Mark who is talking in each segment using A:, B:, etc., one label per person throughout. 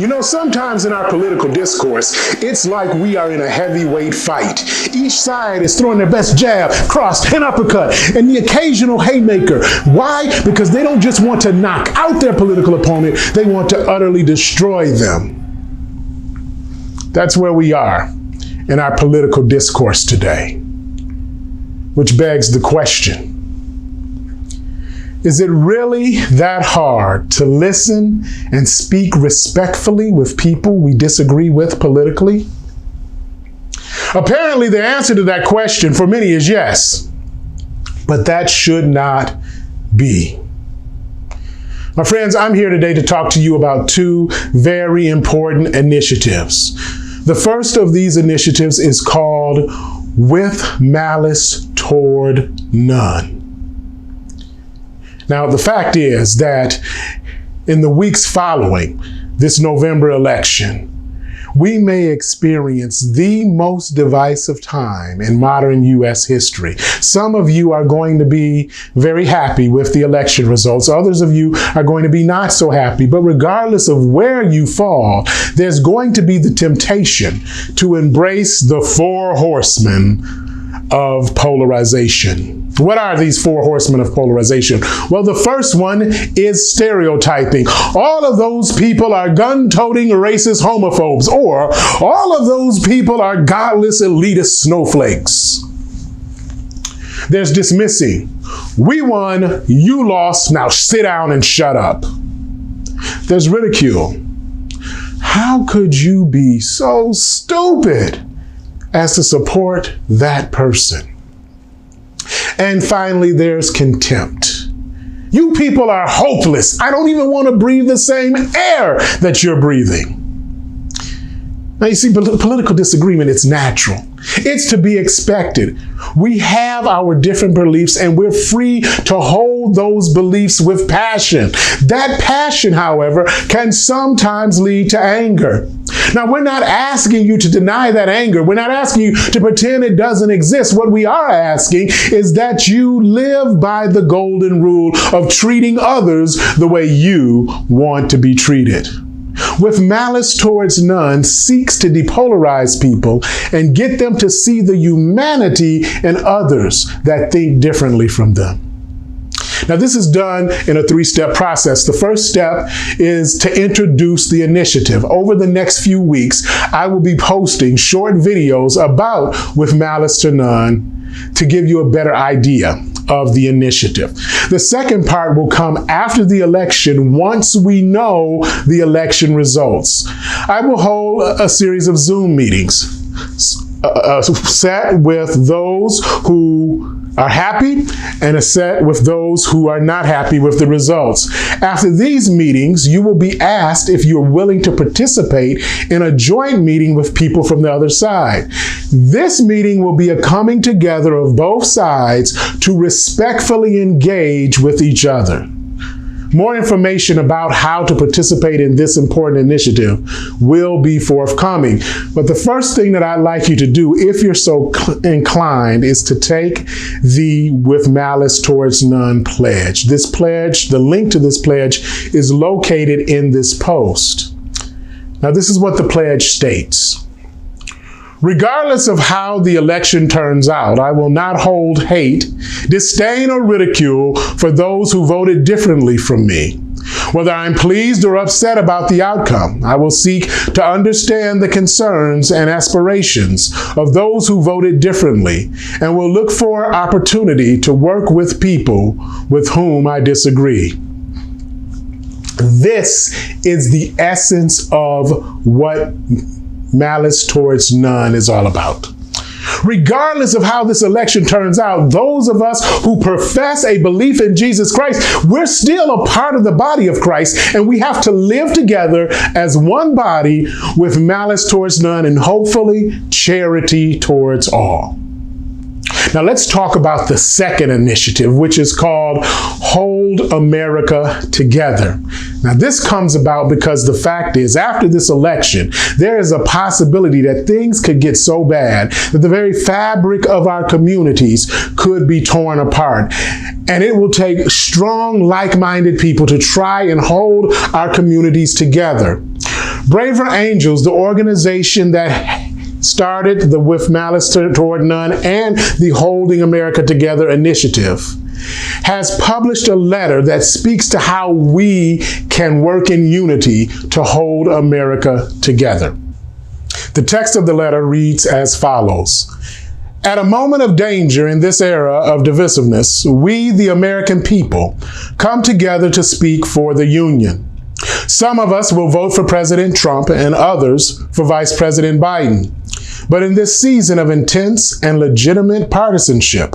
A: You know, sometimes in our political discourse, it's like we are in a heavyweight fight. Each side is throwing their best jab, cross, and uppercut, and the occasional haymaker. Why? Because they don't just want to knock out their political opponent, they want to utterly destroy them. That's where we are in our political discourse today. Which begs the question, is it really that hard to listen and speak respectfully with people we disagree with politically? Apparently, the answer to that question for many is yes, but that should not be. My friends, I'm here today to talk to you about two very important initiatives. The first of these initiatives is called With Malice Toward None. Now, the fact is that in the weeks following this November election, we may experience the most divisive time in modern U.S. history. Some of you are going to be very happy with the election results. Others of you are going to be not so happy. But regardless of where you fall, there's going to be the temptation to embrace the four horsemen of polarization. What are these four horsemen of polarization? Well, the first one is stereotyping. All of those people are gun-toting racist homophobes, or all of those people are godless elitist snowflakes. There's dismissing. We won, you lost, now sit down and shut up. There's ridicule. How could you be so stupid as to support that person? And finally, there's contempt. You people are hopeless. I don't even want to breathe the same air that you're breathing. Now, you see, political disagreement, it's natural. It's to be expected. We have our different beliefs and we're free to hold those beliefs with passion. That passion, however, can sometimes lead to anger. Now, we're not asking you to deny that anger. We're not asking you to pretend it doesn't exist. What we are asking is that you live by the golden rule of treating others the way you want to be treated. With Malice Towards None seeks to depolarize people and get them to see the humanity in others that think differently from them. Now, this is done in a three-step process. The first step is to introduce the initiative. Over the next few weeks, I will be posting short videos about With Malice to None to give you a better idea of the initiative. The second part will come after the election, once we know the election results. I will hold a series of Zoom meetings, a set with those who are happy and a set with those who are not happy with the results. After these meetings, you will be asked if you're willing to participate in a joint meeting with people from the other side. This meeting will be a coming together of both sides to respectfully engage with each other. More information about how to participate in this important initiative will be forthcoming. But the first thing that I'd like you to do, if you're so inclined, is to take the With Malice Towards None pledge. This pledge, the link to this pledge is located in this post. Now, this is what the pledge states. Regardless of how the election turns out, I will not hold hate, disdain, or ridicule for those who voted differently from me. Whether I'm pleased or upset about the outcome, I will seek to understand the concerns and aspirations of those who voted differently and will look for opportunity to work with people with whom I disagree. This is the essence of what Malice Towards None is all about. Regardless of how this election turns out, those of us who profess a belief in Jesus Christ, we're still a part of the body of Christ, and we have to live together as one body with malice towards none and hopefully charity towards all. Now let's talk about the second initiative, which is called Hold America Together. Now this comes about because the fact is, after this election, there is a possibility that things could get so bad that the very fabric of our communities could be torn apart. And it will take strong, like-minded people to try and hold our communities together. Braver Angels, the organization that started the With Malice Toward None and the Holding America Together initiative, has published a letter that speaks to how we can work in unity to hold America together. The text of the letter reads as follows. At a moment of danger in this era of divisiveness, we, the American people, come together to speak for the Union. Some of us will vote for President Trump and others for Vice President Biden. But in this season of intense and legitimate partisanship,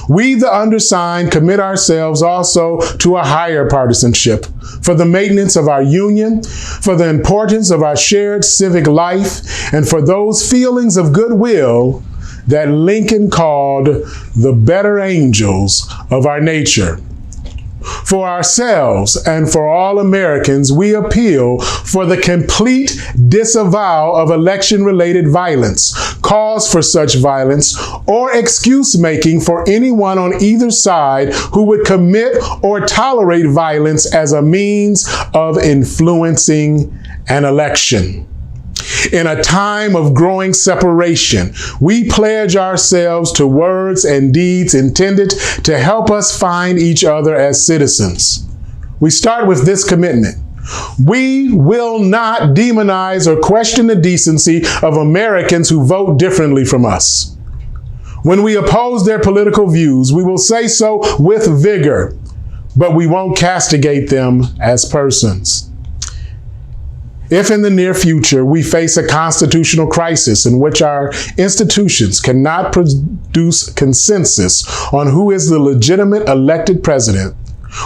A: we, the undersigned, commit ourselves also to a higher partisanship for the maintenance of our union, for the importance of our shared civic life, and for those feelings of goodwill that Lincoln called the better angels of our nature. For ourselves and for all Americans, we appeal for the complete disavowal of election-related violence, cause for such violence, or excuse-making for anyone on either side who would commit or tolerate violence as a means of influencing an election. In a time of growing separation, we pledge ourselves to words and deeds intended to help us find each other as citizens. We start with this commitment. We will not demonize or question the decency of Americans who vote differently from us. When we oppose their political views, we will say so with vigor, but we won't castigate them as persons. If in the near future we face a constitutional crisis in which our institutions cannot produce consensus on who is the legitimate elected president,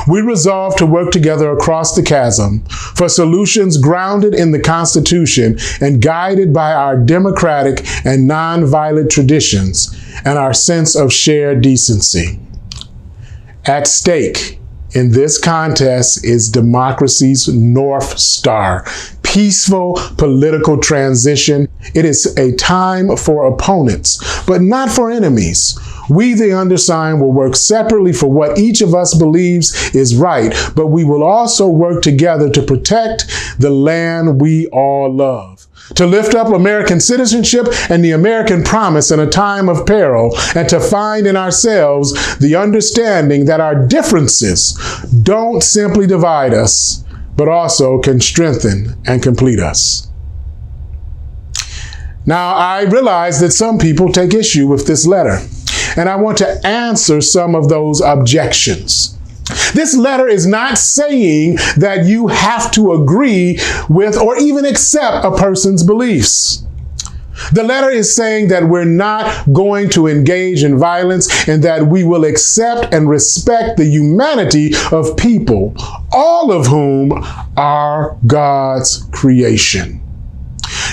A: we resolve to work together across the chasm for solutions grounded in the Constitution and guided by our democratic and nonviolent traditions and our sense of shared decency. At stake in this contest is democracy's North Star, peaceful political transition. It is a time for opponents, but not for enemies. We, the undersigned, will work separately for what each of us believes is right, but we will also work together to protect the land we all love, to lift up American citizenship and the American promise in a time of peril, and to find in ourselves the understanding that our differences don't simply divide us, but also can strengthen and complete us. Now, I realize that some people take issue with this letter, and I want to answer some of those objections. This letter is not saying that you have to agree with or even accept a person's beliefs. The letter is saying that we're not going to engage in violence and that we will accept and respect the humanity of people, all of whom are God's creation.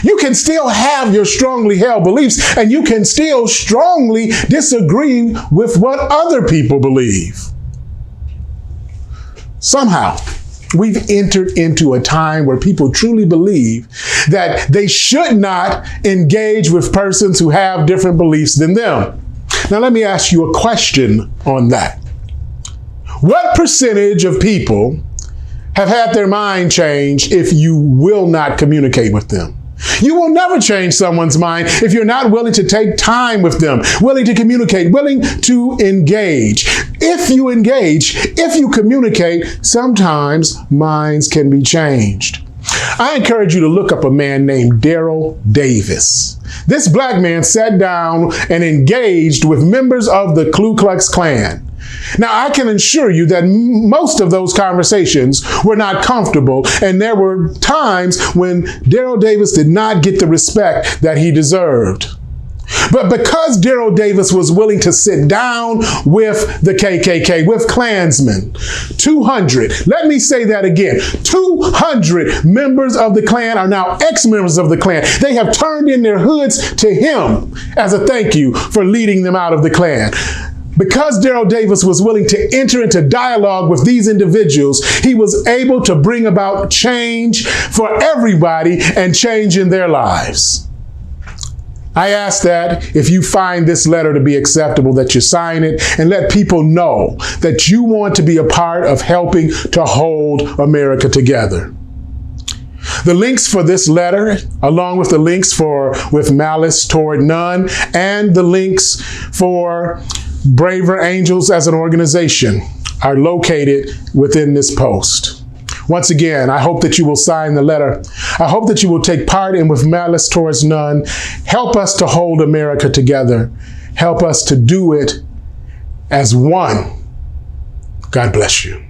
A: You can still have your strongly held beliefs, and you can still strongly disagree with what other people believe. Somehow, we've entered into a time where people truly believe that they should not engage with persons who have different beliefs than them. Now, let me ask you a question on that. What percentage of people have had their mind changed if you will not communicate with them? You will never change someone's mind if you're not willing to take time with them, willing to communicate, willing to engage. If you engage, if you communicate, sometimes minds can be changed. I encourage you to look up a man named Daryl Davis. This black man sat down and engaged with members of the Ku Klux Klan. Now, I can assure you that most of those conversations were not comfortable, and there were times when Daryl Davis did not get the respect that he deserved. But because Daryl Davis was willing to sit down with the KKK, with Klansmen, 200, let me say that again, 200 members of the Klan are now ex-members of the Klan. They have turned in their hoods to him as a thank you for leading them out of the Klan. Because Daryl Davis was willing to enter into dialogue with these individuals, he was able to bring about change for everybody and change in their lives. I ask that if you find this letter to be acceptable, that you sign it and let people know that you want to be a part of helping to hold America together. The links for this letter, along with the links for With Malice Toward None, and the links for Braver Angels as an organization are located within this post. Once again, I hope that you will sign the letter. I hope that you will take part in With Malice Towards None. Help us to hold America together. Help us to do it as one. God bless you.